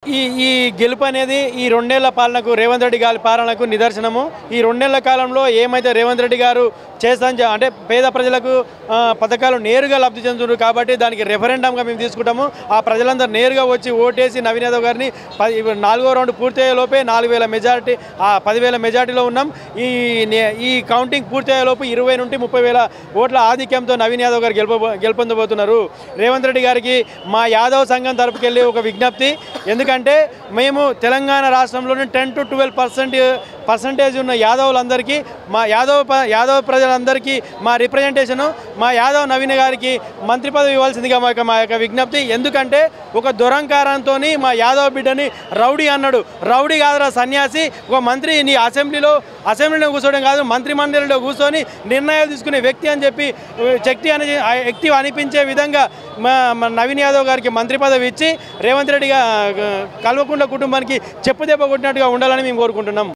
ఈ గెలుపు అనేది ఈ 2 ఏళ్ల పాలనకు రేవంత్ రెడ్డి గారి పాలనకు నిదర్శనము। ఈ 2 ఏళ్ల కాలంలో ఏమైతే రేవంత్ రెడ్డి గారు చేస్తాను అంటే పేద ప్రజలకు పథకాలు నేరుగా లబ్ధి చెందుతున్నారు కాబట్టి దానికి రెఫరెండంగా మేము తీసుకుంటాము। ఆ ప్రజలందరూ నేరుగా వచ్చి ఓటేసి నవీన్ యాదవ్ గారిని 4వ రౌండ్ పూర్తయ్యే లోపే 4000 మెజారిటీ 10,000 మెజారిటీలో ఉన్నాం। ఈ కౌంటింగ్ పూర్తయ్యే లోపు 20 నుండి 30,000 ఓట్ల ఆధిక్యంతో నవీన్ యాదవ్ గారు గెలుపొందబోతున్నారు। రేవంత్ రెడ్డి గారికి మా యాదవ్ సంఘం తరపుకెళ్ళి ఒక విజ్ఞప్తి, ఎందుకంటే మేము తెలంగాణ రాష్ట్రంలోని 10 to 12% ఉన్న యాదవులందరికీ మా యాదవ్ ప్రజలందరికీ మా రిప్రజెంటేషను మా యాదవ్ నవీన్ గారికి మంత్రి పదవి ఇవ్వాల్సిందిగా మా యొక్క విజ్ఞప్తి। ఎందుకంటే ఒక దురంకారంతో మా యాదవ్ బిడ్డని రౌడీ అన్నాడు। రౌడీ కాదురా సన్యాసి, ఒక మంత్రి నీ అసెంబ్లీలో కూర్చోవడం కాదు, మంత్రి మండలిలో కూర్చొని నిర్ణయాలు తీసుకునే వ్యక్తి అని చెప్పి వ్యక్తి అనిపించే విధంగా మా నవీన్ యాదవ్ గారికి మంత్రి పదవి ఇచ్చి రేవంత్ రెడ్డి కల్వకుంట్ల కుటుంబానికి చెప్పు దెబ్బ కొట్టినట్టుగా ఉండాలని మేము కోరుకుంటున్నాం।